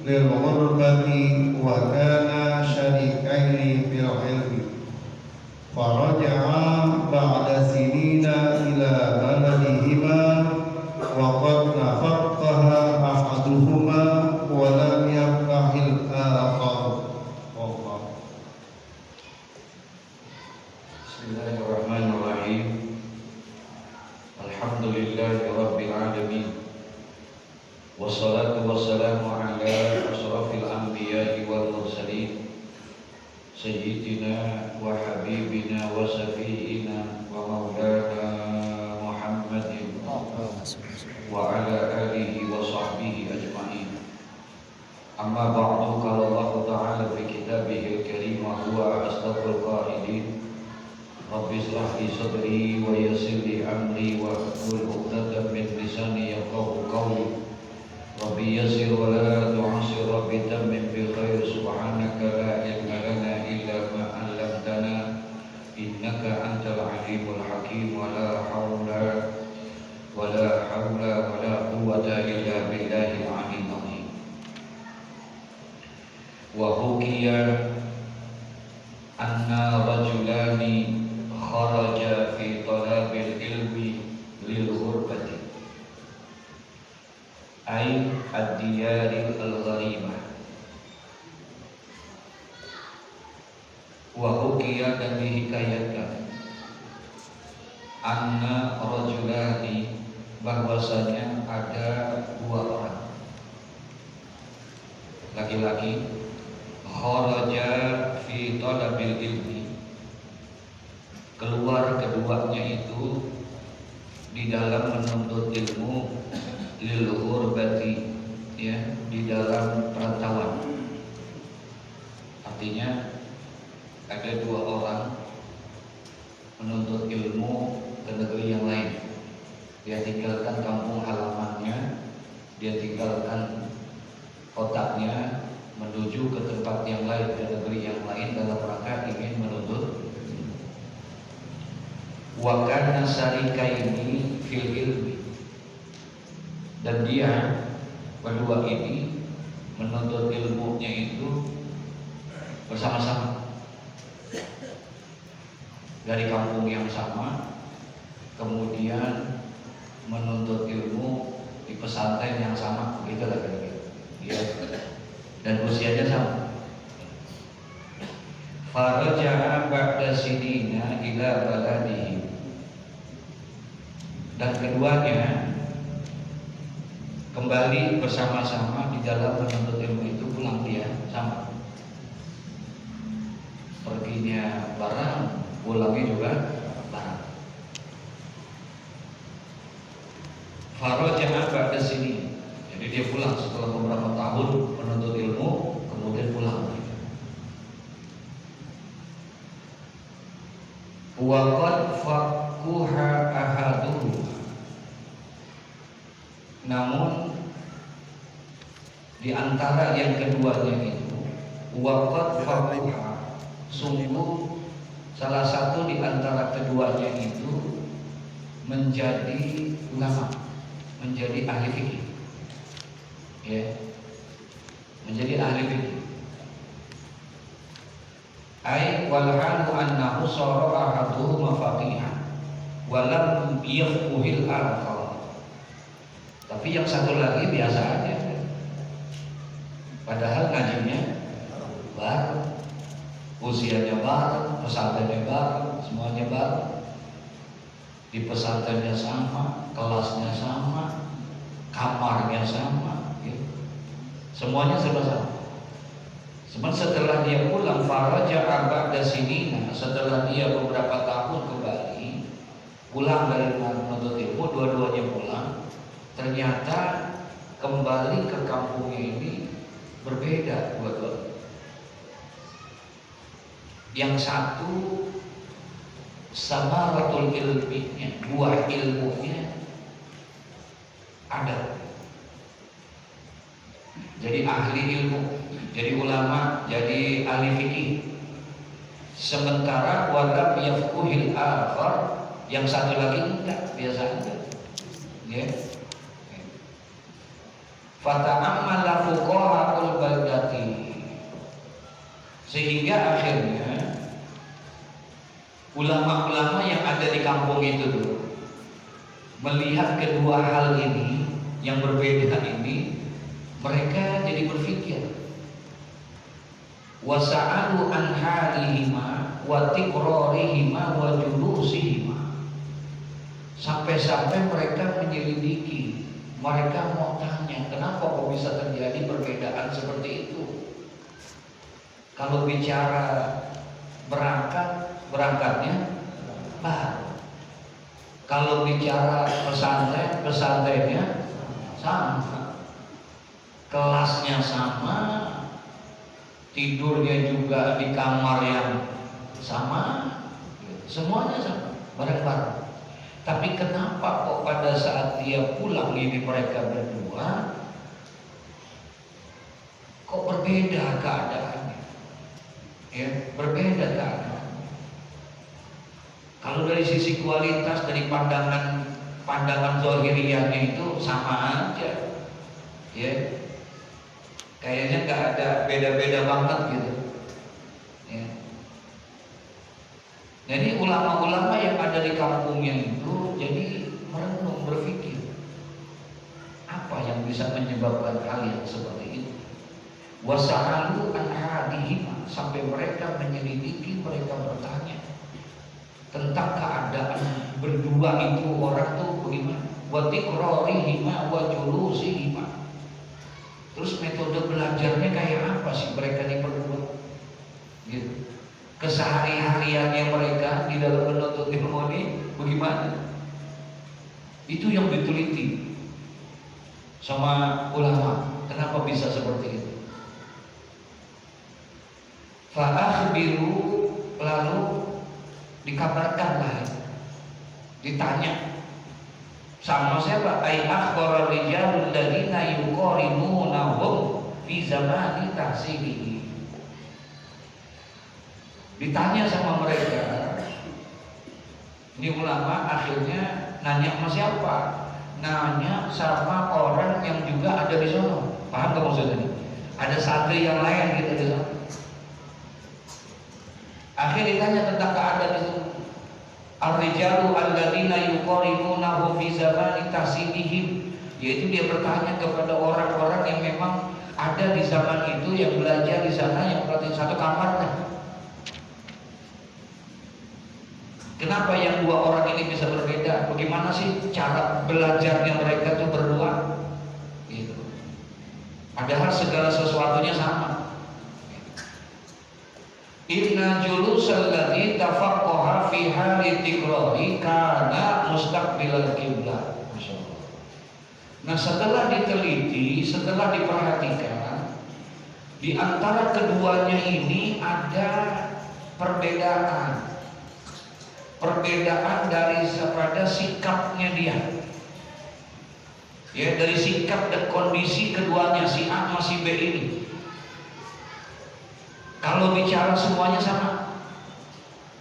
للغربة وكانا شريكين في العلم فرجعا بعد سنين إلى بلدهما وقد تفقه أحدهما ولم يفقه الآخر. Bismillahirrahmanirrahim. Alhamdulillahi rabbil alamin. Wassalatu wassalamu ala asrafil anbiya'i wal mursalin sayyidina wa habibina wa safiina wa maulana Muhammadin wa ala alihi wa sahbihi ajma'in. Amma ba'du, qala Allah ta'ala fi kitabihil karim wa huwa asdaqul qailin. Rabbi shrah li sadri wa yassir li amri wa hlul 'uqdatam min lisani yafqahu qawli. Rabbi yassir wa la tu'assir, Rabbi tammim bil khair, subhanaka la ilma lana illa ma 'allamtana innaka antal alimul hakim. Wa la hawla wa la quwwata illa billahil 'aliyyil 'azim. Wa hukiya anna rajulani kharaja fi talabil ilmi lil ghurbati ay ad-diyaril al-gharimah. Wa hukiya, dan dihikayatkan, anna rajulani, bahwasanya ada dua orang laki-laki, kharaja fi talabil ilmi, keluar keduanya itu di dalam menuntut ilmu, lil ghurbati, ya, di dalam perantauan. Artinya ada dua orang menuntut ilmu ke negeri yang lain. Dia tinggalkan kampung halamannya, dia tinggalkan kotaknya, menuju ke tempat yang lain, ke negeri yang lain, dalam rangka ingin menuntut. Wa kana syarikaini fil ilmi, dan dia berdua ini menuntut ilmunya itu bersama-sama dari kampung yang sama, kemudian menuntut ilmu di pesantren yang sama, begitu lah kira-kira. Ya. Dan usianya sama. Faraja'a ba'da sinina ila baladihi, dan keduanya kembali bersama-sama di dalam menuntut ilmu itu, pulang dia sama. Perginya bareng, pulangnya juga bareng. Faraja'a ba'da sini, jadi dia pulang setelah beberapa tahun menuntut ilmu, kemudian pulang. Wa qad faqaha ahaduhum, namun di antara yang keduanya itu, wa qad faqaha, sungguh salah satu di antara keduanya itu menjadi ulama, menjadi ahli fikih, ya, menjadi ahli fikih. Ai wal halu annahu sara ahaduhum faqihan wa lam yafqahil akhar. Tapi yang satu lagi biasa aja, padahal ngajinya baru, usianya baru, pesantrennya baru, semuanya baru. Di pesantrennya sama, kelasnya sama, kamarnya sama, gitu. Semuanya serba sama. Cuman setelah dia pulang, faraja'a ba'da sinina, setelah dia beberapa tahun kembali pulang dari menuntut ilmu, dua-duanya pulang, ternyata kembali ke kampungnya ini berbeda dua-duanya. Yang satu samaratul ilminya, buah ilmunya ada, jadi ahli ilmu, jadi ulama, jadi ahli fikih. Sementara walam yafquhil akhar, yang satu lagi enggak, biasa aja. Ya. Fata'ammala fuqaha'ul baldati, sehingga akhirnya ulama-ulama yang ada di kampung itu tuh melihat kedua hal ini yang berbeda ini, mereka jadi berpikir, wasa'alu an halihima wa tikrarihima wa julusihima, sampai-sampai mereka menyelidiki, mereka mau tanya kenapa kok bisa terjadi perbedaan seperti itu. Kalau bicara berangkatnya baru, kalau bicara pesantrennya sama, kelasnya sama, tidurnya juga di kamar yang sama, semuanya sama, bareng-bareng. Tapi kenapa kok pada saat dia pulang ini mereka berdua kok berbeda keadaannya? Ya, berbeda keadaannya. Kalau dari sisi kualitas, dari pandangan zahiriyahnya itu sama aja, ya. Kayaknya nggak ada beda-beda banget gitu. Ya. Jadi ulama-ulama yang ada di kampungnya itu jadi merenung, berpikir apa yang bisa menyebabkan hal yang seperti itu. Wasa'alu an hadihima, sampai mereka menyelidiki, mereka bertanya tentang keadaan berdua itu orang tuh bagaimana. Wa tikrarihima wa julusihima. Terus metode belajarnya kayak apa sih mereka ini berdua? Gitu. Kesehari-hariannya mereka di dalam menuntut ilmu ini bagaimana? Itu yang diteliti sama ulama. Kenapa bisa seperti itu? Fa'akhbiru, lalu dikabarkanlah, ditanya sama siapa? Ai akhbara rijalul ladina yuqarinunahum fi zamani tahsilihi. Ditanya sama mereka. Ini ulama akhirnya nanya sama siapa? Nanya sama orang yang juga ada di sana. Paham gak maksudnya? Ada santri yang lain gitu di sana. Akhirnya ditanya tentang keadaan itu. Ar-rijalu alladzina yuqarinunahum fi zamani tahsilihim, yaitu dia bertanya kepada orang-orang yang memang ada di zaman itu, yang belajar di sana, yang berada di satu kamarnya. Kenapa yang dua orang ini bisa berbeda? Bagaimana sih cara belajarnya mereka itu berdua? Gitu. Padahal segala sesuatunya sama. Inna julusal ladzi tafaqqaha fi hali tikrari kana mustaqbilal qiblah. Masyaallah. Nah, setelah diteliti, setelah diperhatikan, di antara keduanya ini ada perbedaan. Perbedaan dari pada sikapnya dia. Ya, dari sikap dan kondisi keduanya, si A sama si B ini. Kalau bicara semuanya sama.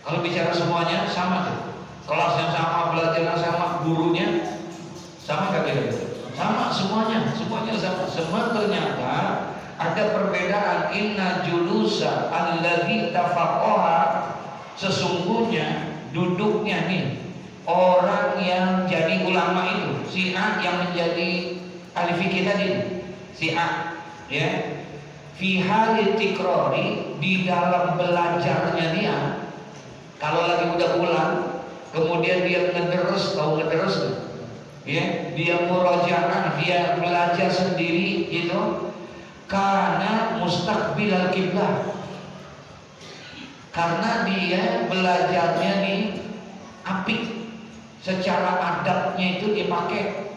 Kalau bicara semuanya sama tuh. Kelasnya sama, belajarnya sama, gurunya sama gak kira-kira? Sama semuanya sama. Semua ternyata ada perbedaan. Inna julusa alladzi tafaqqaha, sesungguhnya duduknya nih orang yang jadi ulama itu, si A yang menjadi ahli fikih tadi, si A, ya, fi hali tikrari, di dalam belajarnya dia. Kalau lagi udah pulang, kemudian dia ngederus, tahu ngederus, ya, dia murajaah, dia belajar sendiri gitu, karena mustaqbilal qiblah. Karena dia belajarnya nih apik, secara adabnya itu dipakai.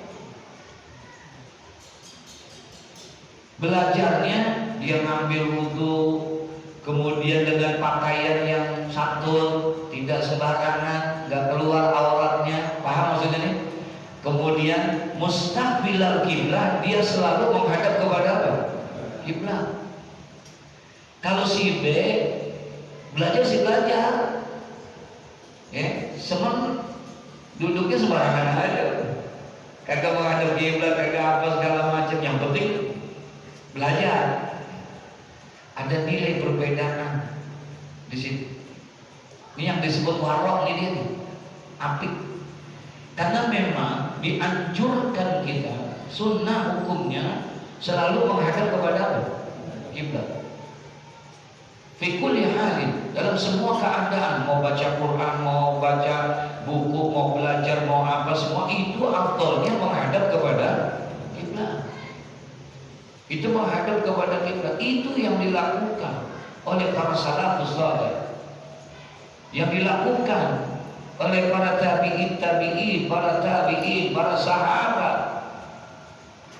Belajarnya dia ngambil wudu, kemudian dengan pakaian yang santun, tidak sembarangan, nggak keluar auratnya, paham maksudnya nih? Kemudian mustaqbilal qiblah, dia selalu menghadap kepada apa? Qiblah. Kalau si B belajar sih belajar, ya, duduknya sembarangan aja, kagak menghadap kiblat, kagak apa segala macam. Yang penting belajar. Ada nilai perbedaan di situ. Ini yang disebut warok ini dia nih, apik. Karena memang dianjurkan kita, sunnah hukumnya selalu menghadap kepada kiblat. Fi kulli halin, dalam semua keadaan, mau baca Quran, mau baca buku, mau belajar, mau apa, semua itu afdolnya menghadap kepada kiblat. Itu menghadap kepada kiblat. Itu yang dilakukan oleh para salafus saleh, yang dilakukan oleh para tabi'in, para sahabat.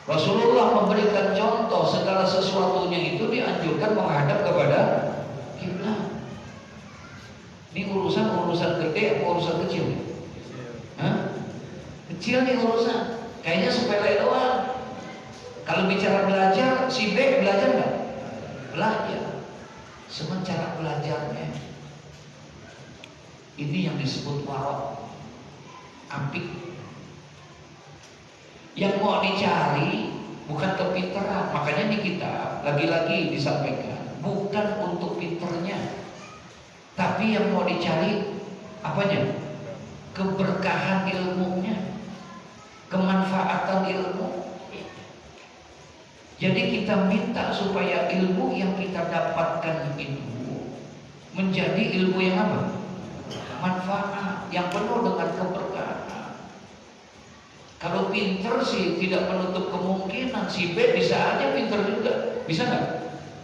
Rasulullah memberikan contoh segala sesuatunya itu dianjurkan menghadap kepada kiblat. Ini urusan gede atau urusan kecil? Hah? Kecil nih urusan. Kayaknya sepele doang. Kalau bicara belajar, si B belajar nggak? Belajar. Sementara belajarnya, ini yang disebut warok, apik. Yang mau dicari bukan kepintaran. Makanya di kita lagi-lagi disampaikan, bukan untuk pinternya, tapi yang mau dicari apanya? Keberkahan ilmunya, kemanfaatan ilmu. Jadi kita minta supaya ilmu yang kita dapatkan itu menjadi ilmu yang apa? Manfaat, yang penuh dengan keberkahan. Kalau pinter sih tidak menutup kemungkinan si B bisa aja pinter juga, bisa nggak?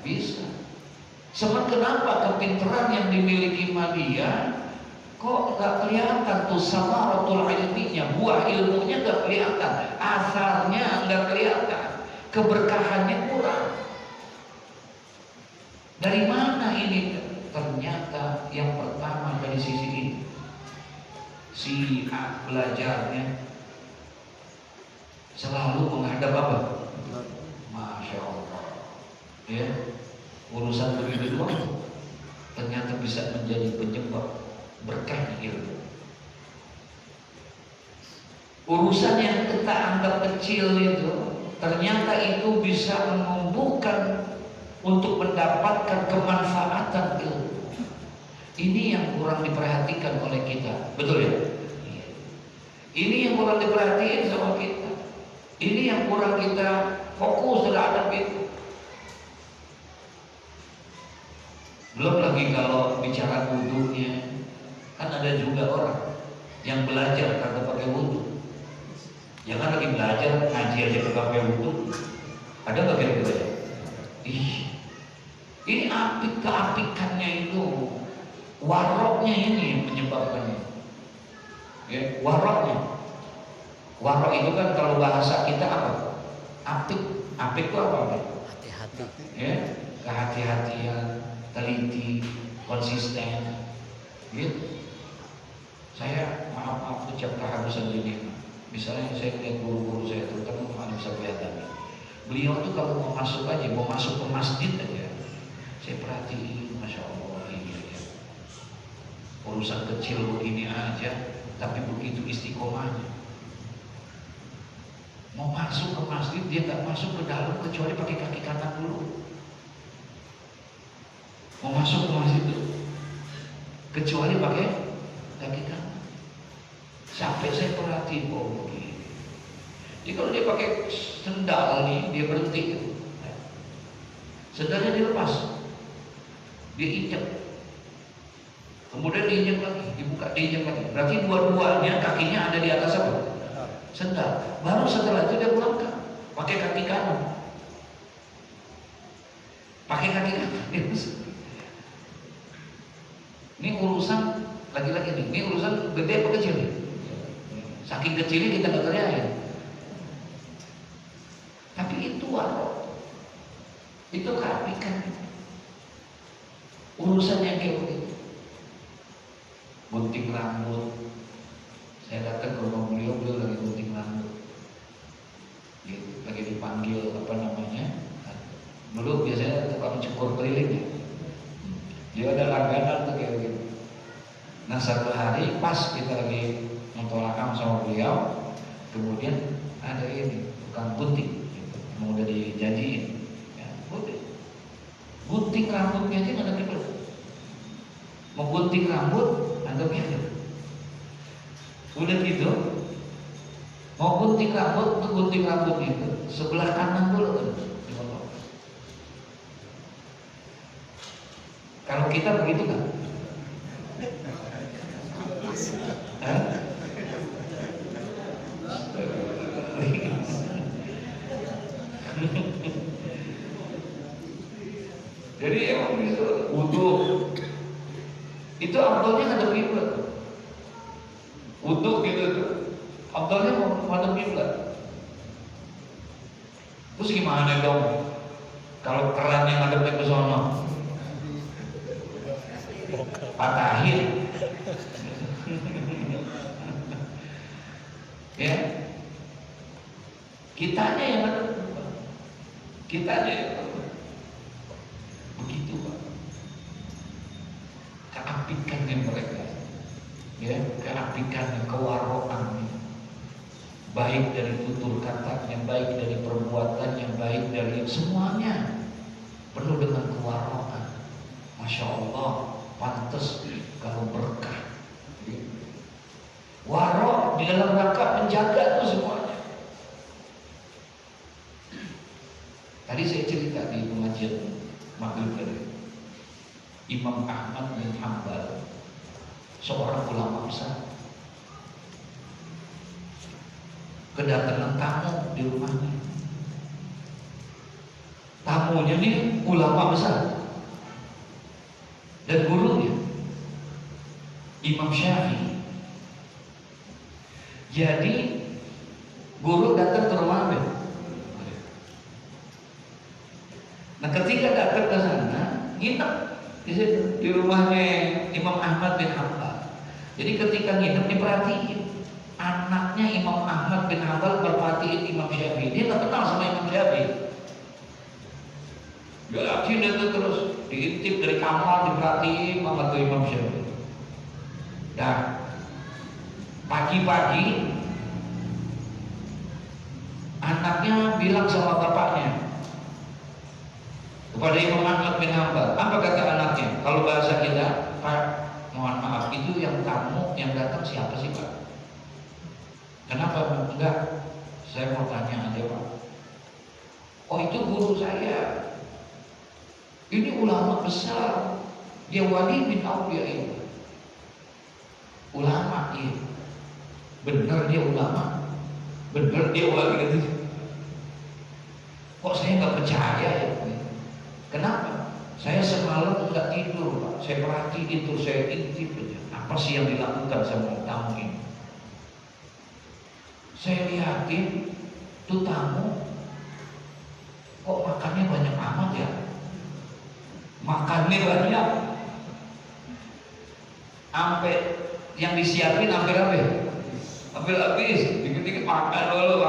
Bisa. Sebab kenapa kepinteran yang dimiliki Madia kok nggak kelihatan tuh samaratul ilminya, buah ilmunya nggak kelihatan, asarnya nggak kelihatan, keberkahannya kurang. Dari mana ini? Ternyata yang pertama dari sisi ini, si A belajarnya selalu menghadap apa? Masya Allah, ya, urusan begitu doang ternyata bisa menjadi penyebab berkah ilmu. Urusan yang kita anggap kecil itu ternyata itu bisa menumbuhkan untuk mendapatkan kemanfaatan ilmu. Ini yang kurang diperhatikan oleh kita, betul ya? Ini yang kurang diperhatiin sama kita. Ini yang kurang kita fokus terhadap itu. Belum lagi kalau bicara wudunya, kan ada juga orang yang belajar kagak pakai wudu. Jangan lagi belajar ngaji aja kagak pakai wudu. Ada nggak kira-kira ya? Ini apik keapikannya itu, waroknya ini yang menyebabkannya. Ya, waroknya. Warok itu kan kalau bahasa kita apa? Apik. Apik itu apa? Hati-hati. Ya, kehati-hatian, teliti, konsisten. Gitu. Saya maaf ucap keharusan ini. Misalnya saya lihat guru-guru saya, terutama Pak Sabiatami. Beliau tuh kalau mau masuk aja, mau masuk ke masjid aja, saya perhatiin, masya Allah ini ya. Urusan kecil begini aja, tapi begitu istiqomahnya. Mau masuk ke masjid, dia nggak masuk ke dalam kecuali pakai kaki kanan dulu. Mau masuk ke masjid dulu, kecuali pakai kaki kanan. Sampai saya perhatiin, oh begini. Jadi kalau dia pakai sendal nih, dia berhenti. Sendalnya dilepas, dia injak. Kemudian diinjak lagi, dibuka, diinjak lagi. Berarti dua-duanya kakinya ada di atas apa? Sendal. Baru setelah itu dia melangkah pakai kaki kanan. Pakai kaki kanan. Ini urusan lagi-lagi nih. Ini urusan gede apa kecil nih? Saking kecilnya kita nggak teriakin. Tapi itu warok. Itu keapikan. Urusan yang kayak begitu. Gunting rambut. Saya datang ke rumah beliau lagi gunting rambut. Gitu, lagi dipanggil apa namanya? Dulu biasanya tukang cukur keliling ya. Dia ada langganan tuh kayak gitu. Nah satu hari pas kita lagi mentolakam sama beliau, kemudian ada ini tukang gunting, gitu. Mau udah dijanjiin, ya, gunting rambutnya aja nggak ada kiblat. Mau gunting rambut, anggap kiblat. Udah gitu, mau gunting rambut itu sebelah kanan dulu kan. Kalau kita begitu kan? Hah? Jadi emang itu wudu itu afdalnya ngadep kiblat. Wudu gitu tuh afdalnya ngadep kiblat. Terus gimana dong kalau kerannya ngadep ke sono? Patahin. Ya, kitanya yang ngadep, kitanya yang ngadep. Begitu Pak, keapikannya mereka, ya, keapikannya, kewaroannya, baik dari tutur katanya, baik dari perbuatannya, baik dari semuanya penuh dengan kewaroan. Masya Allah, pantas kalau berkah. Waro di dalam rangka menjaga itu semuanya. Tadi saya cerita di pengajian maghrib tadi, Imam Ahmad bin Hanbal, seorang ulama besar, kedatangan tamu di rumahnya. Tamunya nih ulama besar dan gurunya Imam Syafi'i. Jadi guru datang ke rumah Abed. Nah ketika datang ke sana, nginep di situ di rumahnya Imam Ahmad bin Hanbal. Jadi ketika nginep diperhatiin, anaknya Imam Ahmad bin Hanbal merhatiin Imam Syafi'i. Dia nggak kenal sama Imam Syafi'i. Dia yakin itu terus diintip dari kamar, diperhatiin sama tuh Imam Syafi'i. Nah pagi-pagi anaknya bilang sama bapaknya, kepada Imam Ahmad bin Hanbal, apa kata anaknya? Kalau bahasa kita, Pak, mohon maaf, itu yang tamu yang datang siapa sih Pak? Kenapa enggak? Saya mau tanya aja Pak. Oh itu guru saya. Ini ulama besar. Dia wali bin Aulia itu. Ulama iya. Benar dia ulama. Benar dia wali gitu. Kok saya nggak percaya ya? Kenapa? Saya semalam nggak tidur Pak. Saya perhatiin itu, saya intip aja. Apa sih yang dilakukan sama tamu ini? Saya lihatin tuh tamu kok makannya banyak amat ya? Makannya banyak, sampai yang disiapin hampir habis, dikit-dikit makan dulu.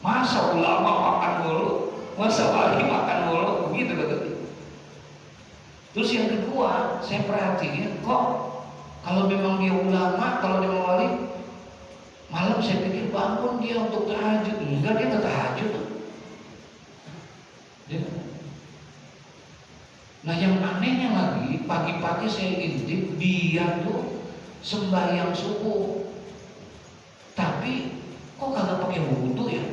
Masa ulama makan dulu, masa wali makan dulu, begitu katanya. Terus yang kedua, saya perhatiin kok kalau memang dia ulama, kalau dia wali, malam saya pikir bangun dia untuk tahajud. Enggak, dia nggak tahajud. Nah yang anehnya lagi, pagi-pagi saya intip dia tuh sembahyang subuh, tapi kok kagak pakai wudu ya?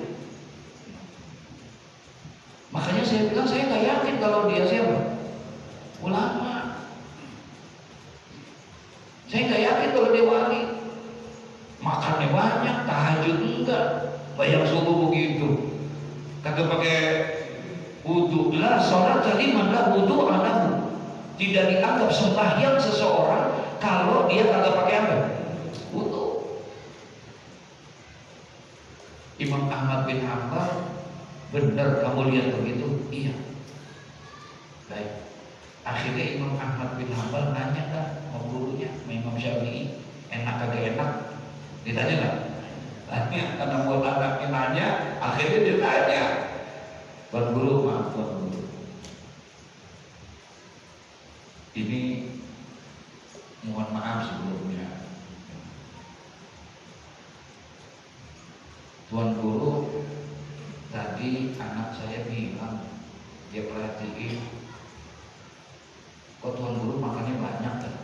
Makanya saya bilang saya nggak yakin kalau dia siapa? Ulama. Saya nggak yakin kalau dia wali. Makannya banyak, tahajud enggak, bayang subuh begitu, kagak pakai wudu. Lah sholat tadi mana wudu anahu. Tidak dianggap sembahyang seseorang kalau dia kagak pakai apa? Wudu. Imam Ahmad bin Hanbal, benar kamu lihat begitu? Iya. Baik. Akhirnya Imam Ahmad bin Hanbal nanya kan sama gurunya, Imam Syafi'i, enak kagak enak? Ditanya nggak? Tanya, karena buat anaknya nanya, akhirnya dia tanya. Tuan Guru, maaf Tuan Guru, ini mohon maaf sebelumnya. tadi anak saya bilang, dia perhatiin, kok tuan guru makannya banyak kan?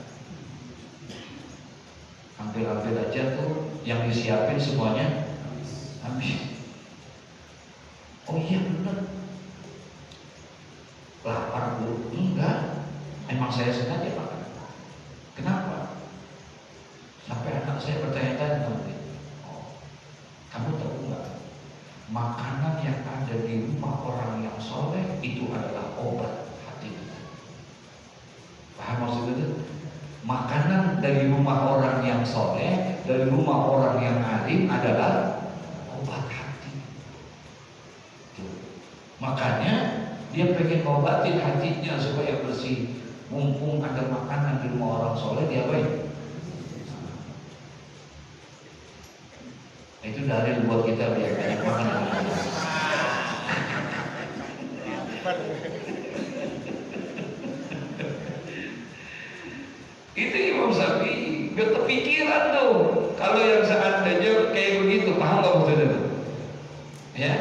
Hampir-hampir aja tuh yang disiapin semuanya habis. Oh iya bener, lapar Bu? Enggak, emang saya sengaja makan. Kenapa? Sampai anak saya bertanya-tanya, oh, kamu tahu nggak? Makanan yang ada di rumah orang yang soleh itu adalah obat hati kita. Paham maksudnya itu? Makanan dari rumah orang yang soleh, dari rumah orang yang alim adalah obat hati. Makanya dia pengen ngobatin hatinya supaya bersih. Mumpung ada makanan di rumah orang soleh, dia apa ya? Itu dari buat kita biar banyak makanan. Itu Imam Syafi'i, gak kepikiran tuh kalau yang seandainya kayak begitu, paham gak maksudnya tuh? Ya?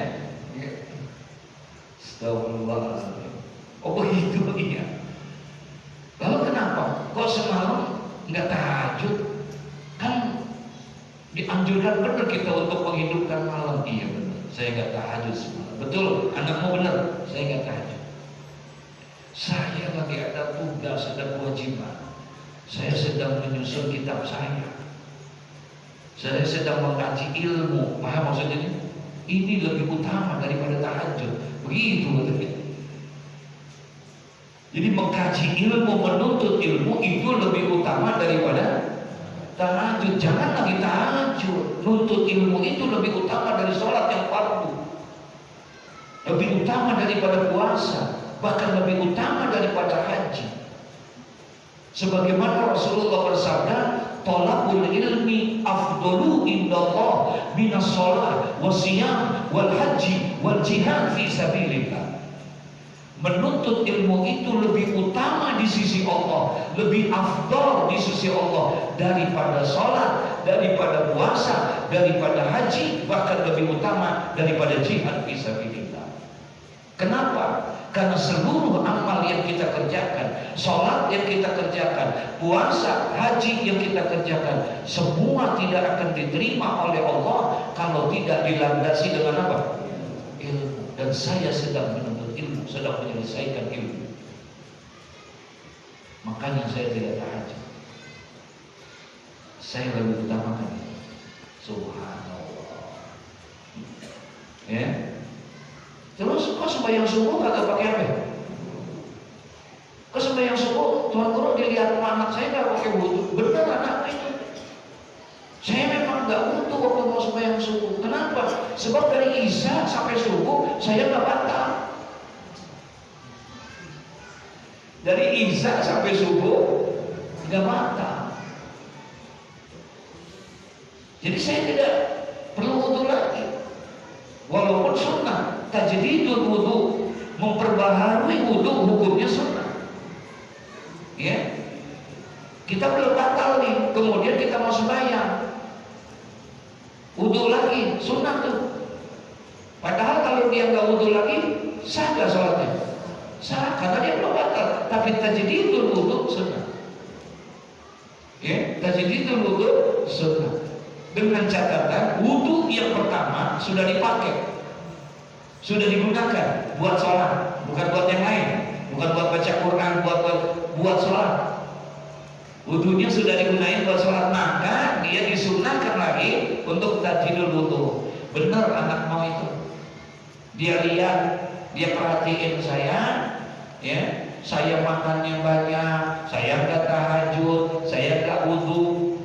Astagfirullahaladzim. Oh begitu iya. Lalu kenapa? Kok semalam nggak tahajud? Kan dianjurkan benar kita untuk menghidupkan malam. Iya benar. Saya nggak tahajud semalam. Betul, anakmu benar. Saya nggak tahajud. Saya lagi ada tugas, ada kewajiban. Saya sedang menyusun kitab saya. Saya sedang mengkaji ilmu. Paham maksudnya? Ini lebih utama daripada tahajud. Begitu betul. Jadi mengkaji ilmu, menuntut ilmu itu lebih utama daripada tahajud. Jangan lagi tahajud. Nuntut ilmu itu lebih utama dari sholat yang fardu, lebih utama daripada puasa, bahkan lebih utama daripada haji. Sebagaimana Rasulullah bersabda, thalabul ilmi afdalu indallah minas sholat wasiyam wal haji wal jihad fi sabilillah. Menuntut ilmu itu lebih utama di sisi Allah, lebih afdal di sisi Allah daripada sholat, daripada puasa, daripada haji, bahkan lebih utama daripada jihad fi sabilillah. Kenapa? Karena seluruh amal yang kita kerjakan, sholat yang kita kerjakan, puasa, haji yang kita kerjakan, semua tidak akan diterima oleh Allah kalau tidak dilandasi dengan apa? Ilmu. Dan saya sedang menuntut ilmu, sedang menyelesaikan ilmu. Makanya saya tidak tahajud. Saya lebih utamakan itu. Subhanallah. Ya. Terus kok sembahyang subuh kagak pakai apa? Kok sembahyang subuh Tuan Guru dilihat anak saya nggak pakai wudu? Benar anak itu. Saya memang nggak butuh waktu mau sembahyang subuh. Kenapa? Sebab dari Isya sampai subuh saya nggak batal. Dari Isya sampai subuh nggak batal. Jadi saya tidak perlu wudu lagi. Walaupun sunnah, tajdidul wudu, memperbaharui wudu hukumnya sunnah. Ya, kita belum batal nih, kemudian kita mau sembahyang, wudu lagi, sunnah tuh. Padahal kalau dia nggak wudu lagi, sah nggak sholatnya? Sah, karena dia belum batal. Tapi tajdidul wudu sunnah. Ya, tajdidul wudu sunnah. Dengan catatan wudu yang pertama sudah dipakai, sudah digunakan buat sholat, bukan buat yang lain, bukan buat baca Quran, buat sholat. Wudunya sudah digunakan buat sholat, maka dia disunahkan lagi untuk tajdidul wudu. Benar anak mau itu. Dia lihat, dia perhatiin saya, ya, saya makannya banyak, saya nggak tahajud, saya nggak wudu.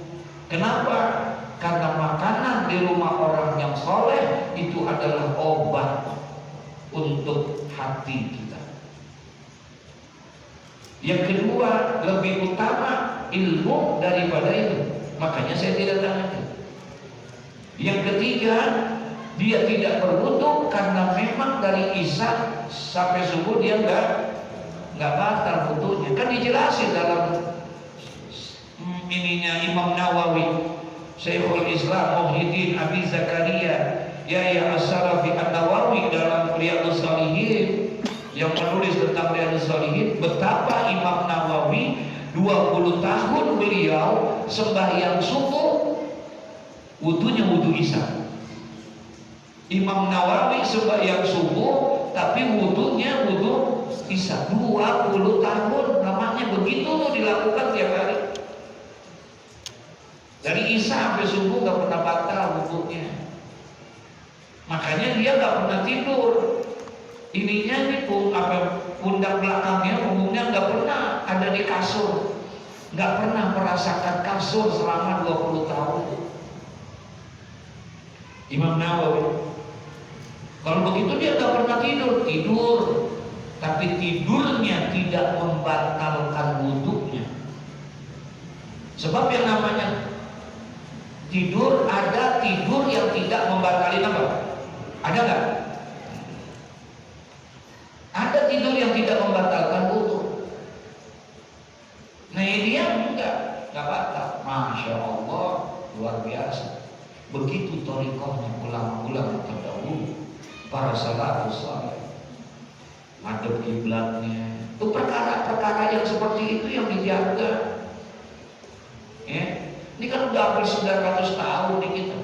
Kenapa? Karena makanan di rumah orang yang soleh itu adalah obat untuk hati kita. Yang kedua, lebih utama ilmu daripada itu. Makanya saya tidak tahajud. Yang ketiga, dia tidak berwudu karena memang dari Isya sampai subuh dia nggak batal wudunya. Kan dijelasin dalam ininya Imam Nawawi, Syekhul Islam Muhyiddin Abi Zakaria Yahya As-Salafi An-Nawawi dalam Riyadhus Shalihin yang menulis tentang Riyadhus Shalihin, betapa Imam Nawawi 20 tahun beliau sembahyang subuh wudunya wudu Isya. Imam Nawawi sembahyang subuh tapi wudunya wudu Isya 20 tahun namanya begitu dilakukan tiap hari. Dari Isya sampai subuh gak pernah batal wudunya. Makanya dia gak pernah tidur. Ininya nih pundak belakangnya umumnya gak pernah ada di kasur. Gak pernah merasakan kasur selama 20 tahun. Imam Nawawi. Kalau begitu dia gak pernah tidur. Tapi tidurnya tidak membatalkan wudunya. Sebab yang namanya tidur, ada tidur yang tidak membatalkan apa? Ada nggak? Ada tidur yang tidak membatalkan wudu. Nah ini dia enggak batal. Masya Allah, luar biasa. Begitu thariqahnya ulama-ulama terdahulu, para salafus saleh. Madhab kiblatnya, itu perkara-perkara yang seperti itu yang dijaga. Ya, ini kan udah hampir 900 tahun nih kita,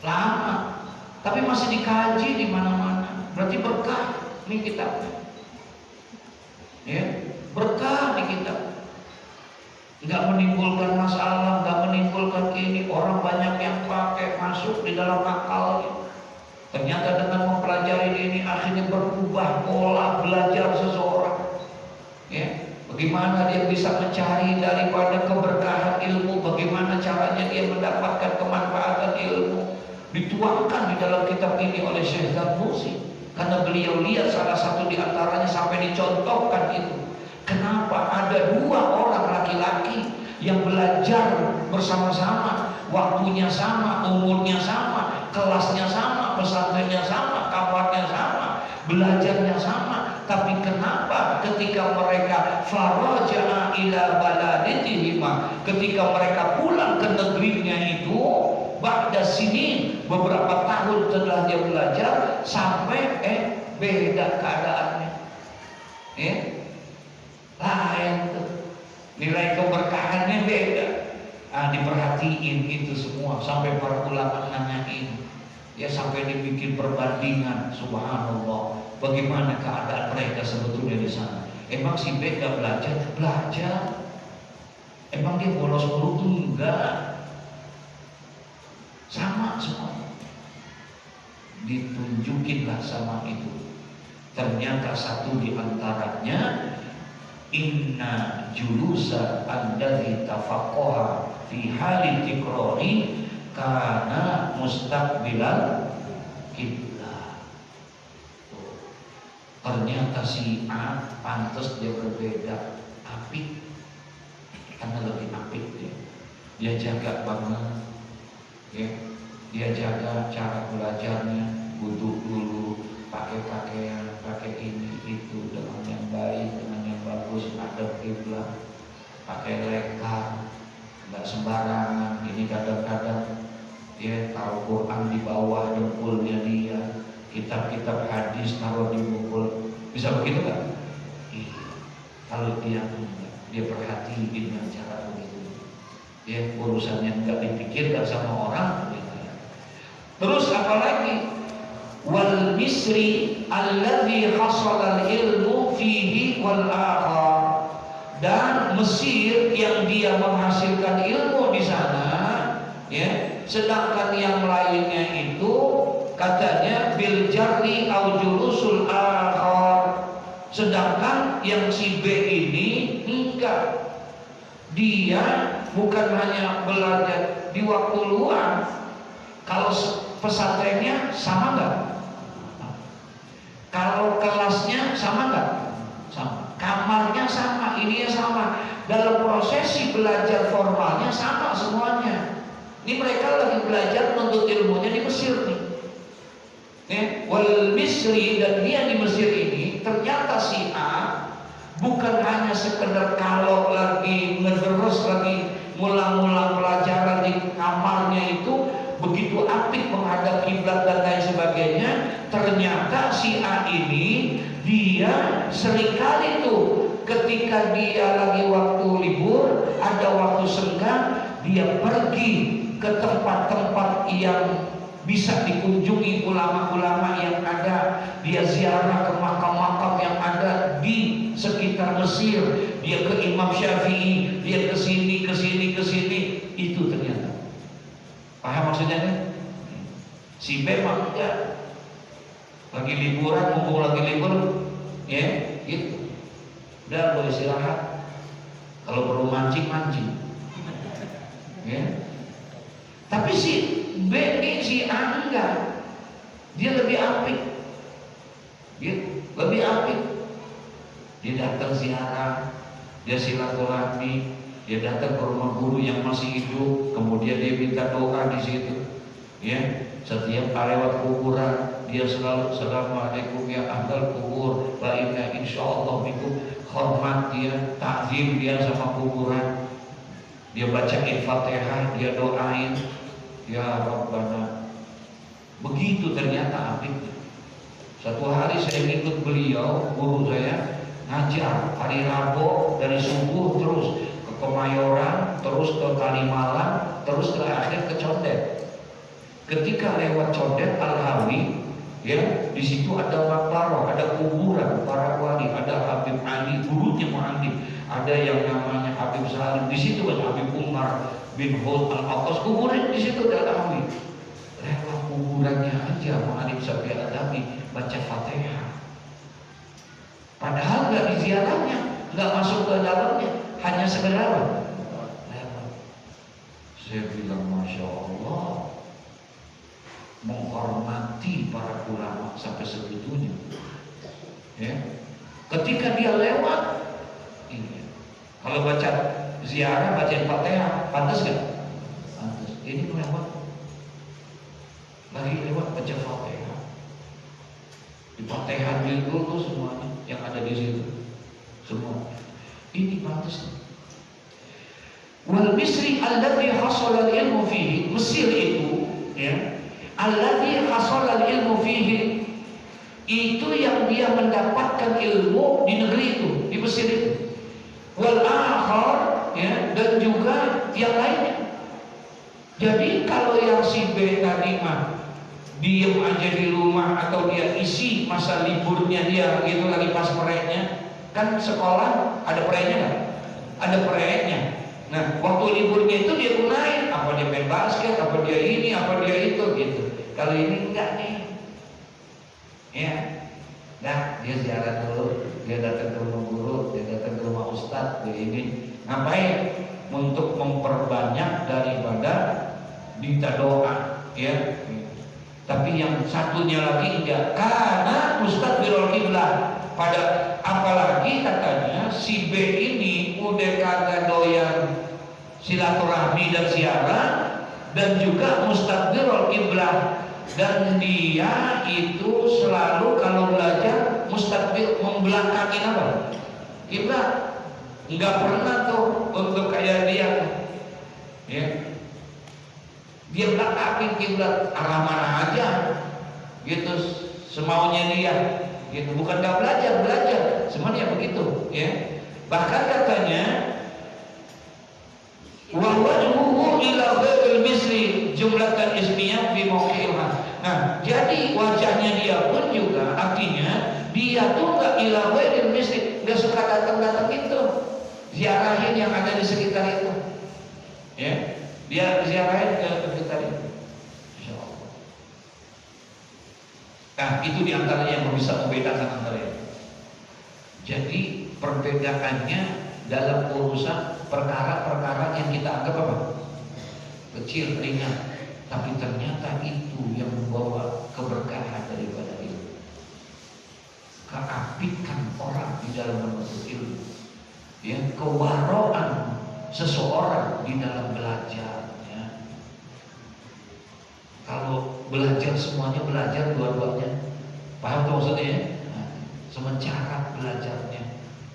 lama, tapi masih dikaji di mana-mana. Berarti berkah nih kitabnya. Ya, berkah nih kitab. Nggak menimbulkan masalah, nggak menimbulkan ini. Orang banyak yang pakai, masuk di dalam akalnya. Ternyata dengan mempelajari ini akhirnya berubah pola belajar seseorang. Ya, bagaimana dia bisa mencari daripada keberkahan ilmu, bagaimana caranya dia mendapatkan kemanfaatan ilmu, dituangkan di dalam kitab ini oleh Syekh Zarnusi. Karena beliau lihat salah satu di antaranya sampai dicontohkan itu. Kenapa ada 2 orang laki-laki yang belajar bersama-sama, waktunya sama, umurnya sama, kelasnya sama, pesantrennya sama, kamarnya sama, belajarnya sama, tapi kenapa ketika mereka faraja'a ila baladitihima, ketika mereka pulang ke negerinya itu, ba'da sinin, beberapa tahun setelah dia belajar, sampai beda keadaannya. Lain tuh, nilai keberkahannya beda. Diperhatiin itu semua sampai para ulama nanyain, ya sampai dibikin perbandingan. Subhanallah, bagaimana keadaan mereka sebetulnya di sana. Emang si B gak belajar? Emang dia bolos guru? Enggak, sama semua. Ditunjukinlah sama itu. Ternyata satu di antaranya, inna julusa alladzi tafaqqaha fi hali tikrari kana mustaqbilal kiblah. Ternyata si A pantas dia berbeda, apik, karena lebih apik dia jaga banget, ya. Dia jaga cara belajarnya, wudhu dulu, pakai pakaian, pakai ini itu dengan yang baik, dengan yang bagus, ada kiblat, pakai lekar, nggak sembarangan. Ini kadang-kadang dia tahu Quran di bawah dengkulnya dia, kitab-kitab hadis taruh di bungkul, bisa begitu nggak? Iya. Kalau dia enggak, dia perhatiin dengan cara begitu, dia urusannya nggak dipikirkan sama orang. Terus apalagi? Wal misri alladzi hasala al-ilmu fihi wal akhar, dan Mesir yang dia menghasilkan ilmu di sana, ya, sedangkan yang lainnya itu katanya bil jarri au julusul akhar, sedangkan yang si B ini enggak, dia bukan hanya belajar di waktu luang. Kalau pesantrennya sama enggak? Kalau kelasnya sama enggak? Sama. Kamarnya sama, ininya sama. Dalam prosesi belajar formalnya sama semuanya. Ini mereka lagi belajar menuntut ilmunya di Mesir nih. Wal Misri, dan dia di Mesir ini ternyata si A bukan hanya sekedar kalau lagi ngederes, lagi ngulang-ngulang pelajaran di kamarnya itu begitu apik menghadap kiblat dan lain sebagainya. Ternyata si A ini dia seringkali tuh ketika dia lagi waktu libur, ada waktu senggang, dia pergi ke tempat-tempat yang bisa dikunjungi ulama-ulama yang ada. Dia ziarah ke makam-makam yang ada di sekitar Mesir. Dia ke Imam Syafi'i, dia ke sini. Itu ternyata. Paham maksudnya kan? Si B mah enggak. Lagi liburan, mumpung lagi libur, ya, gitu. Udah boleh istirahat. Kalau perlu mancing. Ya. Tapi si B ini si A enggak. Dia lebih apik. Dia datang ziarah, dia silaturahmi, dia datang ke rumah guru yang masih hidup, kemudian dia minta doa di situ. Ya, setiap lewat kuburan dia selalu assalamualaikum ya ahlal kubur, la inna insyaallah bikum, hormat dia, takzim dia sama kuburan. Dia bacain Fatihah, dia doain, ya Rabbana. Begitu ternyata apiknya. Satu hari saya ikut beliau, guru saya, ngajar hari Rabu dari subuh terus ke Kemayoran, terus ke Kalimalang, terus terakhir ke Condet. Ketika lewat Condet Al-Hawi, ya, di situ ada makbaro, ada kuburan para wali, ada Habib Ali, gurunya Mu'alim, ada yang namanya Habib Salim, di situ ada Habib Umar bin Hud Al-Aqas, kuburan di situ ada Al-Hawi. Lewat kuburannya aja Mu'alim sampai Adabi baca Fatihah. Padahal nggak di ziarahnya, nggak masuk ke dalamnya, hanya sekedar lewat. Saya bilang Masya Allah, menghormati para ulama sampai segitunya. Ya. Ketika dia lewat, ini kalau baca ziarah, baca Fatihah, pantas nggak? Pantas. Ini lagi lewat baca Fatihah. Di Fatihah dulu semuanya yang ada di situ, semua. Ini pantas. Wal Misri alladhi hasala al-ilmu fihi, Mesir itu, ya, alladhi hasala al-ilmu fihi, itu yang dia mendapatkan ilmu di negeri itu, di Mesir itu. Wal akhar, ya, dan juga yang lainnya. Jadi kalau yang si B tadi mah diem aja di rumah atau dia isi masa liburnya dia gitu lagi pas perayanya, kan sekolah ada perayanya kan? Ada perayanya. Nah, waktu liburnya itu dia gunain, apa dia main basket, apa dia ini, apa dia itu gitu. Kalau ini enggak nih, ya, nah dia ziarah dulu, dia datang ke rumah guru, dia datang ke rumah ustadz, dia ini ngapain? Untuk memperbanyak daripada minta doa, ya. Tapi yang satunya lagi enggak, karena ustadz birul kiblah. Pada apalagi katanya si B ini udah kagak doyan silaturahmi dan ziarah, dan juga mustaqbirul kiblah, dan dia itu selalu kalau belajar mustaqbil membelakangi apa? Kiblat. Enggak pernah tuh untuk kayak dia, ya. Dia belakangin kiblat arah mana aja, gitu, semaunya dia. Gitu. Bukan gak belajar, semuanya begitu, ya. Bahkan katanya wa wajhuhu ila ghairil misri jumlatan ismiyah fi mawqi'ha. Nah, jadi wajahnya dia pun juga artinya dia tuh enggak ila ghairil misri, enggak suka datang-datang itu. Ziarahin yang ada di sekitar itu. Ya. Dia ziarahin ke sekitar itu. Insyaallah. Nah, itu diantaranya yang bisa membedakan antara itu. Jadi perbedaannya dalam urusan perkara-perkara yang kita anggap apa? Kecil, ringan, tapi ternyata itu yang membawa keberkahan daripada ilmu, keapikan orang di dalam menuntut ilmu, ya, kewaraan seseorang di dalam belajar, ya. Kalau belajar semuanya belajar dua-duanya, paham tuh maksudnya, ya? Nah, sementara belajarnya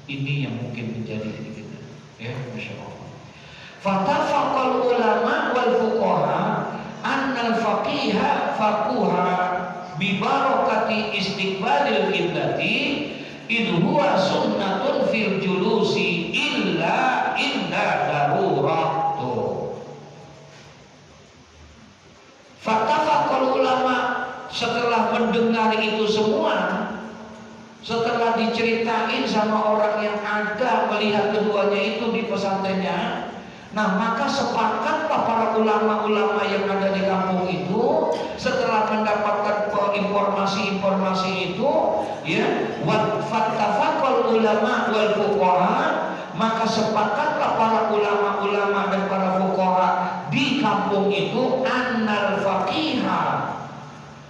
ini yang mungkin menjadi kita, ya, Masya Allah. Fatafaqal ulama wal fuqaha annal faqiha faquha bi barakati istiqbalil qiblati idh huwa sunnatun fil julusi illa inda darurat. Fatafaqal ulama, setelah mendengar itu semua, setelah diceritain sama orang yang ada melihat keduanya itu di pesantrennya, nah maka sepakatlah para ulama-ulama yang ada di kampung itu setelah mendapatkan informasi-informasi itu, ya, fatafaqal ulama wal fuqaha, maka sepakatlah para ulama-ulama dan para fuqaha di kampung itu annal faqiha,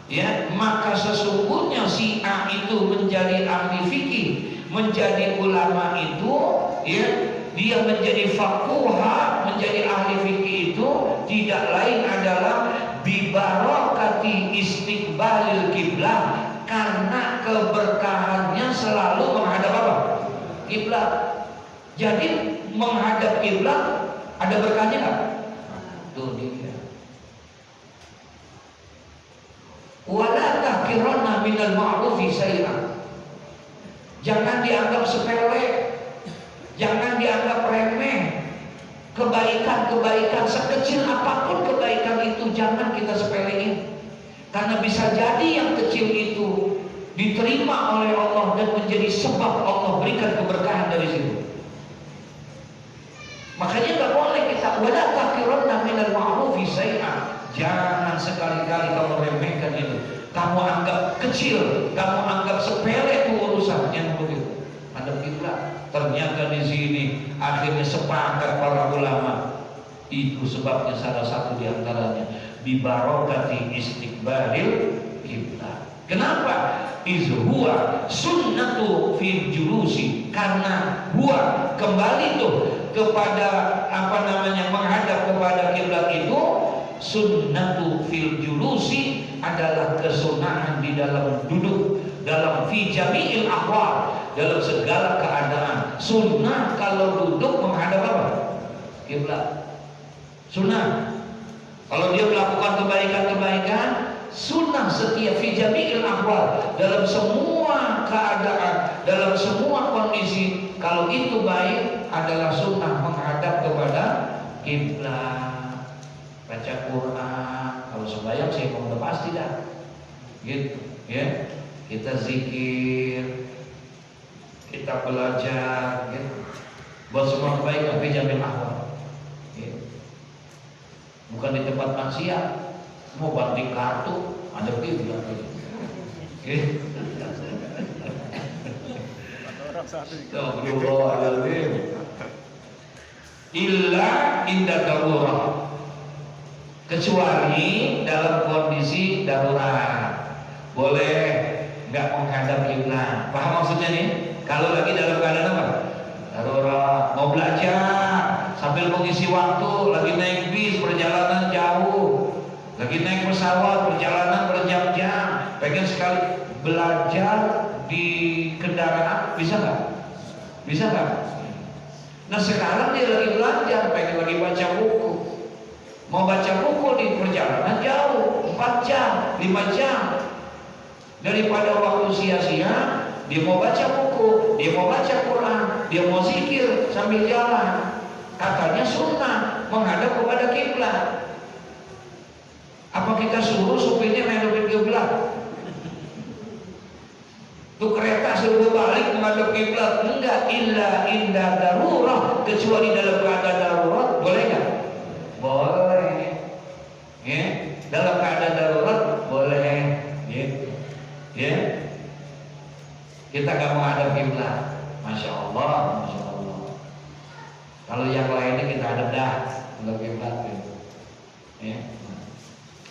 ya, maka sesungguhnya si A itu menjadi ahli fikih, menjadi ulama itu, ya, dia menjadi faquha, menjadi ahli fikih itu tidak lain adalah bibarakati istiqbalil kiblat, karena keberkahannya selalu menghadap apa? Kiblat. Jadi menghadap kiblat ada berkahnya nggak? Tuh dia. Wala tahqiranna minal ma'rufi syai'an. Jangan dianggap sepele, jangan dianggap remeh. Kebaikan-kebaikan sekecil apapun kebaikan itu jangan kita sepelein. Karena bisa jadi yang kecil itu diterima oleh Allah dan menjadi sebab Allah berikan keberkahan dari situ. Makanya nggak boleh kita wala tahqiranna minal ma'rufi syai'an. Jangan sekali-kali kamu remehkan itu, kamu anggap kecil, kamu anggap sepele itu urusan yang begitu. Ada kiblat. Ternyata di sini akhirnya sepakat para ulama. Itu sebabnya salah satu di antaranya bibarakati istiqbalil kiblat. Kenapa? Izhuwa sunnatu fil julusi, karena huwa kembali tuh kepada apa namanya menghadap kepada kiblat itu. Sunnatu fil julusi adalah kesunahan di dalam duduk, dalam fi jami'il ahwal, dalam segala keadaan. Sunnah kalau duduk menghadap apa? Kiblat. Sunnah. Kalau dia melakukan kebaikan-kebaikan, sunnah setiap fi jami'il ahwal, dalam semua keadaan, dalam semua kondisi, kalau itu baik adalah sunnah menghadap kepada kiblat. Baca Quran, kalau sembahyang saya mau pasti dah, gitu, ya. Kita zikir, kita belajar, gitu. Buat semua kebaikan, jamin ahwal, gitu. Bukan di tempat maksiat, mau banting kartu, ada kiblat, gitu. Astagfirullahaladzim. Illa inda darurat, kecuali dalam kondisi darurat. Boleh nggak menghadap kiblat. Paham maksudnya nih? Kalau lagi dalam keadaan apa? Darurat, mau belajar sambil mengisi waktu, lagi naik bis perjalanan jauh, lagi naik pesawat perjalanan berjam-jam, pengen sekali belajar di kendaraan, bisa nggak? Bisa nggak? Nah sekarang dia lagi belajar, pengen lagi baca buku. Mau baca buku di perjalanan jauh, 4 jam, 5 jam. Daripada waktu sia-sia, dia mau baca buku, dia mau baca Quran, dia mau zikir sambil jalan. Katanya sunnah menghadap kepada kiblat. Apa kita suruh supirnya menghadap kiblat? Tuh kereta suruh balik menghadap kiblat? Enggak, illa inda darurat, kecuali dalam keadaan darurat. Boleh nggak? Boleh, ya. Dalam keadaan darurat boleh, gitu, ya. Kita nggak menghadap kiblat, masya Allah, masya Allah. Kalau yang lainnya kita hadap dah, menghadap kiblat, gitu, ya.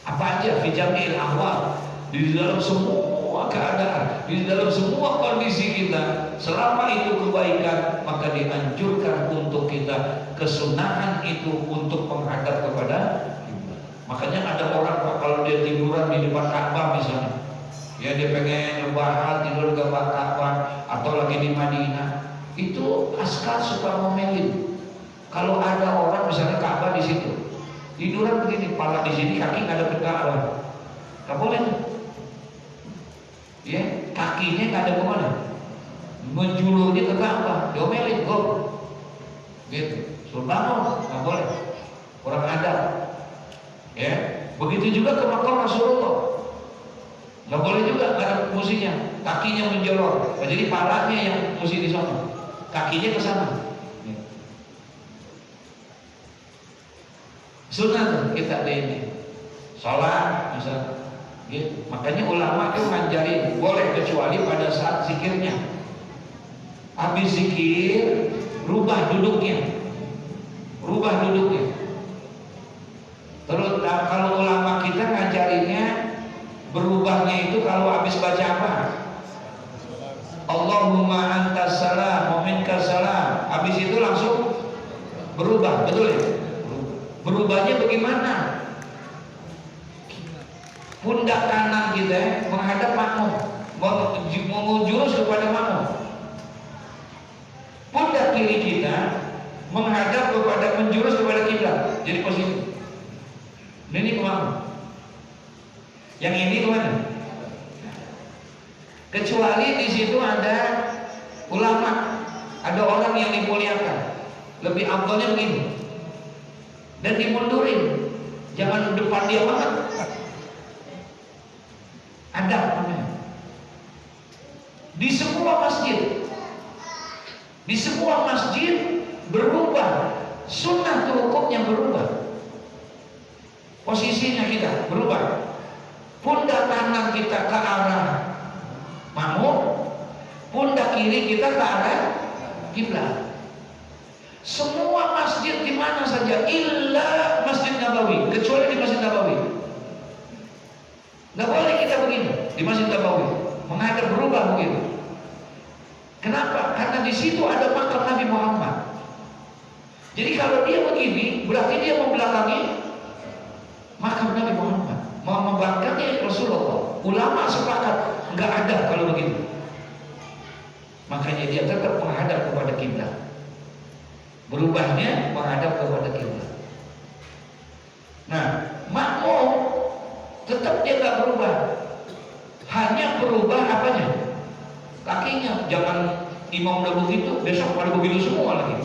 Apa aja, fi jamil ahwal, di dalam semua keadaan, di dalam semua kondisi kita, selama itu kebaikan, maka dianjurkan untuk kita kesunahan itu untuk menghadap kepada kiblat. Makanya ada orang kalau dia tiduran di depan Ka'bah misalnya, ya dia pengen lebaran tidur di depan Ka'bah atau lagi di Madinah, itu askar suka ngomelin. Kalau ada orang misalnya Ka'bah di situ, Tiduran begini, kepala di sini, kaki ngadep ke Ka'bah. Nggak boleh. Ya, kakinya ngadep ke mana? Menjulurnya ke Ka'bah, diomelin, go. Gitu. Suruh bangun, nggak boleh. Kurang adab. Ya, begitu juga ke makam Rasulullah. Nggak boleh juga ngadep musinya, kakinya menjolor. Jadi palanya yang musi di sana, kakinya ke sana. Sunnah kita ada ini, sholat misalnya. Ya, makanya ulama itu ngajarin boleh kecuali pada saat zikirnya. Habis zikir, rubah duduknya. Terus kalau ulama kita ngajarinnya berubahnya itu kalau habis baca apa? Allahumma antas salam wa minkas salam. Habis itu langsung berubah, betul ya? Berubahnya bagaimana? Pundak kanan kita menghadap makmum, menjurus kepada makmum. Pundak kiri kita menghadap kepada menjurus kepada kiblat. Jadi posisi. Ini ke makmum. Yang ini kemana? Kecuali di situ ada ulama, ada orang yang dimuliakan. Lebih afdalnya begini. Dan dimundurin, jangan depan dia banget. Ada namanya. Di semua masjid berubah. Sunnah itu hukumnya berubah. Posisinya kita berubah. Pundak kanan kita ke arah makmum, pundak kiri kita ke arah kiblat. Semua masjid di mana saja, illa Masjid Nabawi, kecuali di Masjid Nabawi. Nggak boleh kita begini di Masjid Nabawi, menghadap berubah begitu. Kenapa? Karena di situ ada makam Nabi Muhammad. Jadi kalau dia begini, berarti dia membelakangi makam Nabi Muhammad, membangkangnya Rasulullah. Ulama sepakat nggak ada kalau begitu. Makanya dia tetap menghadap kepada kiblat. Berubahnya menghadap kepada kiblat. Nah, makmum tetap dia nggak berubah, hanya berubah apanya? Kakinya. Jangan imam udah begitu, besok pada begitu semua lagi.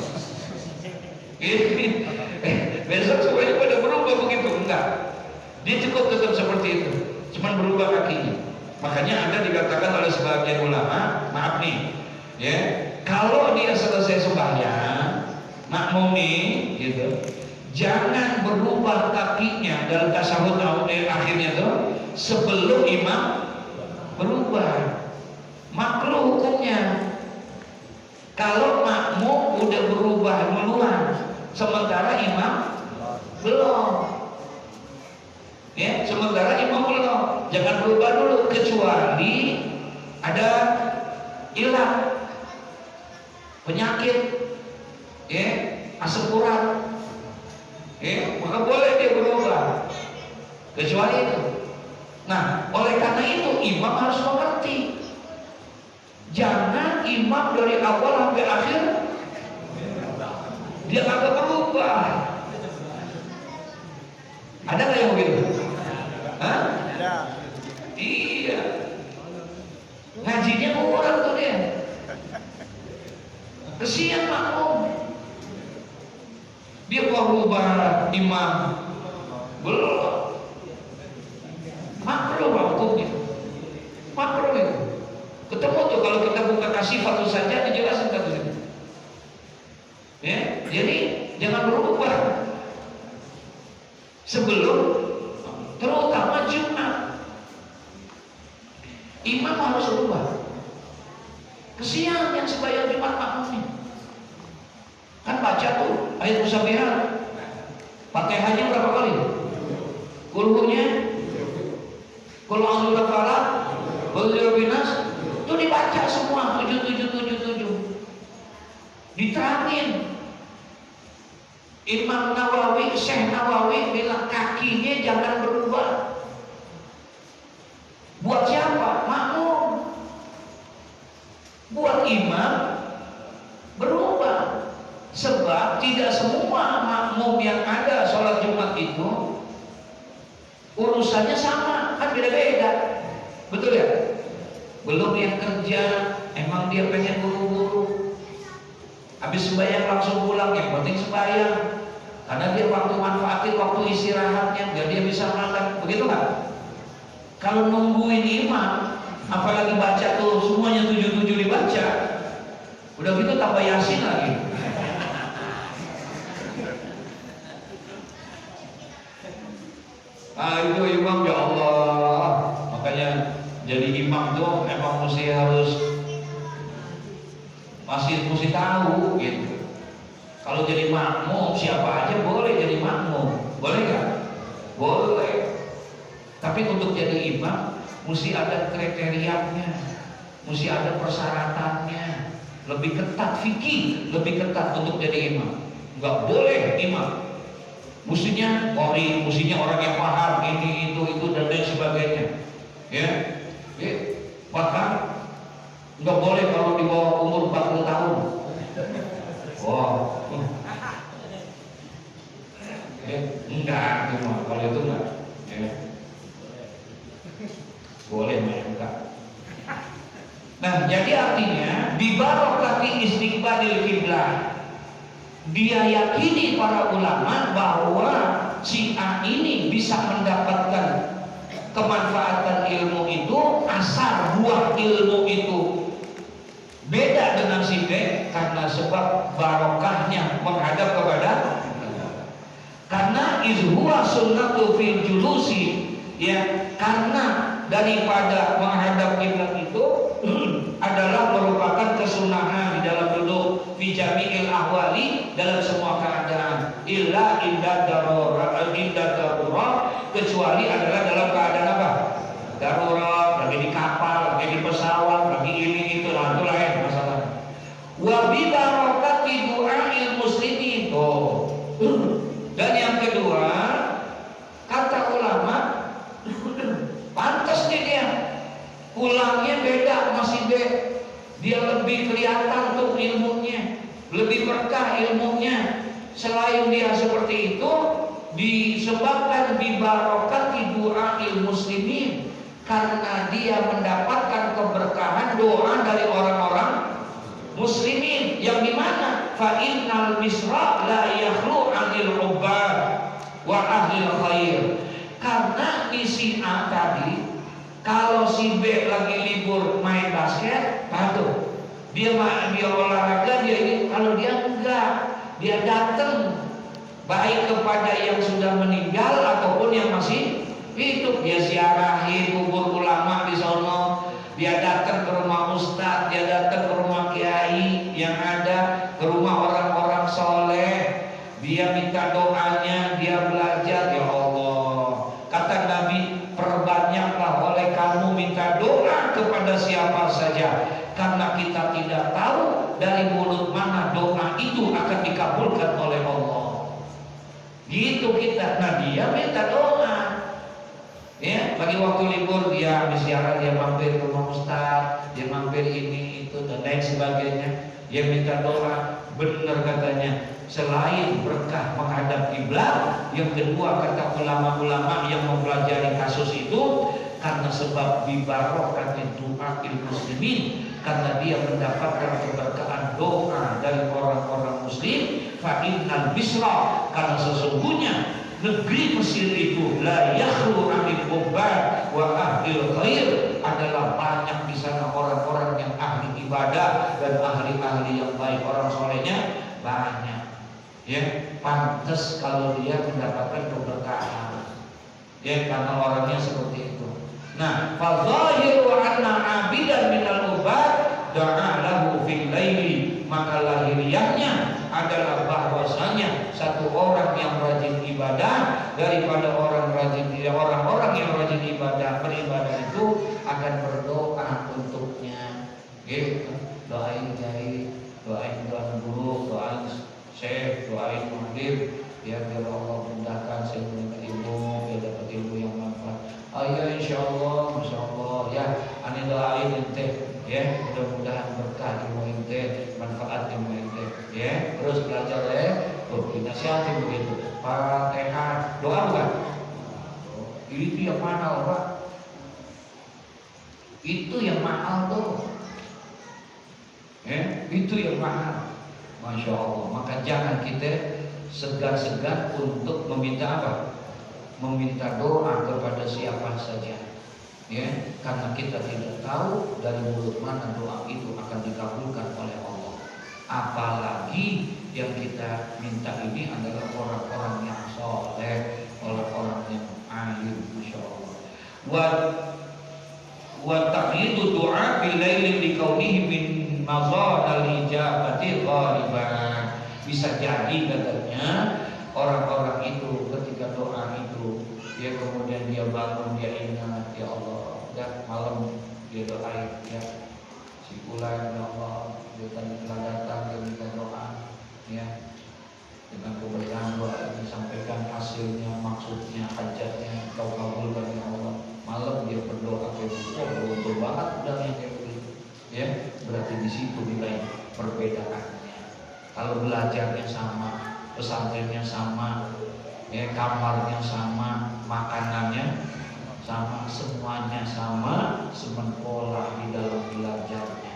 Besok semuanya pada berubah begitu, enggak. Dia cukup tetap seperti itu, cuman berubah kakinya. Makanya ada dikatakan oleh sebagian ulama, maaf nih, ya, kalau dia selesai sembahyang, makmum nih, gitu, jangan berubah kakinya dalam tasyahud akhirnya tuh sebelum imam berubah. Makruh hukumnya. Kalau makmum udah berubah duluan, sementara imam belum. Ya, sementara imam belum. Jangan berubah dulu kecuali ada ilah, penyakit, ya, asam urat. Ya, maka boleh dia berubah. Kecuali itu. Nah, oleh karena itu imam harus mengerti. Jangan imam dari awal sampai akhir dia agak berubah. Ada nggak yang begitu? Hah? Ada. Iya. Ngajinya kurang tuh dia. Kesian makmum. Dia berubah imam belum. Makruh hukumnya. Makruh itu. Ketemu tuh kalau kita buka Kasifatus saja dijelasin kan itu. Ya, jadi jangan berubah sebelum, terutama Jumat. Imam harus berubah. Kesian yang sembahyang Jumat makmumnya. Kan baca tuh ayat Musabihat. Fatihahnya berapa kali? Kulhunya, Qul a'udzu birabbil falaq, Qul a'udzu nas, itu dibaca semua 7777. Diterangin. Imam Nawawi, Syekh Nawawi bilang kakinya jangan berubah. Buat siapa? Makmum. Buat imam berubah. Sebab tidak semua makmum yang ada sholat Jumat itu urusannya sama, kan beda-beda. Betul ya? Belum yang kerja, emang dia pengen buru-buru. Habis sembahyang langsung pulang, yang penting sembahyang. Karena dia waktu manfaatin waktu istirahatnya, biar dia bisa makan. Begitu kan? Kalau nungguin imam, apalagi baca tuh semuanya 7 dibaca, udah gitu tambah Yasin lagi. Itu imam, ya Allah. Makanya jadi imam tuh emang mesti mesti tahu gitu. Kalau jadi makmum, siapa aja boleh jadi makmum, boleh nggak? Boleh. Tapi untuk jadi imam mesti ada kriterianya, mesti ada persyaratannya, lebih ketat fikih, lebih ketat untuk jadi imam. Nggak boleh imam mestinya orang yang paham ini itu dan lain sebagainya, ya. Bahkan nggak boleh kalau di bawah umur 40 tahun. Wow. Enggak, cuma kalau itu enggak. Boleh enggak. Nah, jadi artinya di barokati istiqbalil kiblah. Dia yakini para ulama bahwa si A ini bisa mendapatkan kemanfaatan ilmu itu, asal buah ilmu itu beda dengan si B, karena sebab barokahnya menghadap kepada, karena izhuwa sunnatu fil julusi, ya, karena daripada menghadap kiblat itu adalah merupakan kesunahan di dalam duduk fi jami'il ahwali, dalam semua keadaan, illa inda darurat, kecuali adalah dalam keadaan apa? Darurat, lagi di kapal, lagi di pesawat, lagi ini itu, lah itu lain masalah. Wa bi barakati du'ail muslimin. Dan yang kedua, kata ulama, pantas nih dia pulangnya beda masih dia lebih kelihatan tuh ilmunya, lebih berkah ilmunya. Selain dia seperti itu, disebabkan bi barakati du'ail muslimin, karena dia mendapatkan keberkahan doa dari orang-orang muslimin, yang dimana fa innal misra la yakhlu anil ubbad wa ahli khair. Karena di si A tadi, kalau si B lagi libur main basket, aduh, dia olahraga, dia ini. Kalau dia enggak, dia datang baik kepada yang sudah meninggal ataupun yang masih hidup. Dia ziarahi kubur ulama di sono, dia datang ke rumah ustadz, dia datang ke rumah kiai yang ada, ke rumah orang-orang soleh, dia minta doanya, dia belajar. Ya Allah, kata Nabi, perbanyaklah oleh kamu minta doa kepada siapa saja, karena kita tidak tahu dari mulut mana doa itu akan dikabulkan oleh Allah. Gitu kita. Nah, dia minta doa, ya, bagi waktu libur dia habis ziarah, dia mampir ke rumah ustaz, dia mampir ini itu dan lain sebagainya, dia minta doa. Benar katanya, selain berkah menghadap kiblat, yang kedua kata ulama-ulama yang mempelajari kasus itu, karena sebab bibarokati du'ail muslimin, karena dia mendapatkan keberkahan doa dari orang-orang muslim. Fa innal bisra, karena sesungguhnya negeri Mesir itu la yakhlu anil ubbad wa ahli khair, adalah banyak di sana orang-orang yang ahli ibadah dan ahli-ahli yang baik, orang solehnya banyak. Ya, pantas kalau dia mendapatkan keberkahan, ya, karena orangnya seperti itu. Nah, fa zahiru anna abidan minal ubbad da'a lahu fil laili, maka lahiriahnya adalah bahwasanya satu orang yang rajin ibadah daripada orang-orang yang rajin ibadah, beribadah itu akan berdoa untuknya. Gitu. Doain kiai, doain tuan guru, doain syekh, doain mudir, biar Allah mudahkan saya mendapat ilmu, biar dapat ilmu yang manfaat. Ya insyaallah, masyaallah, ya, ani doain ente, ya, mudah-mudahan berkah ilmu ente, manfaat ilmu ente, ya, terus belajar ya, Tuh, dinasihati begitu. Fatihah, doa bukan? Itu yang mahal, Pak. Itu yang mahal tuh. Itu yang mahal. Masya Allah. Maka jangan kita segan-segan untuk meminta apa? Meminta doa kepada siapa saja. Karena kita tidak tahu dari mulut mana doa itu akan dikabulkan oleh Allah. Apalagi yang kita minta ini adalah orang-orang yang soleh, orang-orang yang alim, masya Allah. Wa ta'yidu du'a bilailin dikaunihi min mazal al-ijabati ghaliban. Bisa jadi katanya orang-orang itu ketika doa itu kemudian dia bangun, dia ingat, ya Allah, malam dia doain, si fulan, ya Allah, dia telah datang, dia minta doa, dengan keberkahan doa disampaikan hasilnya, maksudnya, hajatnya, kau kabulkan ya Allah. Malam dia berdoa kayak gitu, betul banget udah yang kayak begitu, berarti di situ nilai perbedaannya. Kalau belajarnya sama, pesantrennya sama, kamarnya sama, makanannya sama, semuanya sama, sementara di dalam belajarnya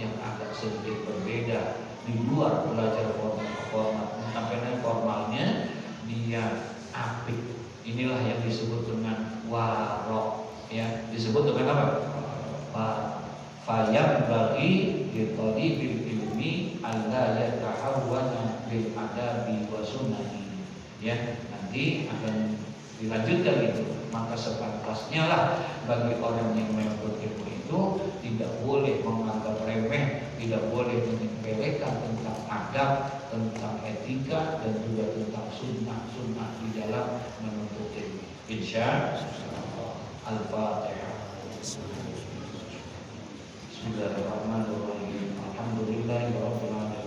yang agak sedikit berbeda. Di luar belajar formalnya dia apik. Inilah yang disebut dengan warok, disebut dengan apa? Fayam bagi ditoli bil ilmi alla yatahawwana bil adabi wa sunnah. Nanti akan dilanjutkan itu. Maka sepantasnya lah bagi orang yang menuntut ilmu itu tidak boleh menganggap remeh, tidak boleh menyepelekan tentang adab, tentang etika, dan juga tentang sunnah-sunnah di dalam menuntut ilmu. Insya Allah. Al-Fatihah. Bismillahirrahmanirrahim. Alhamdulillah.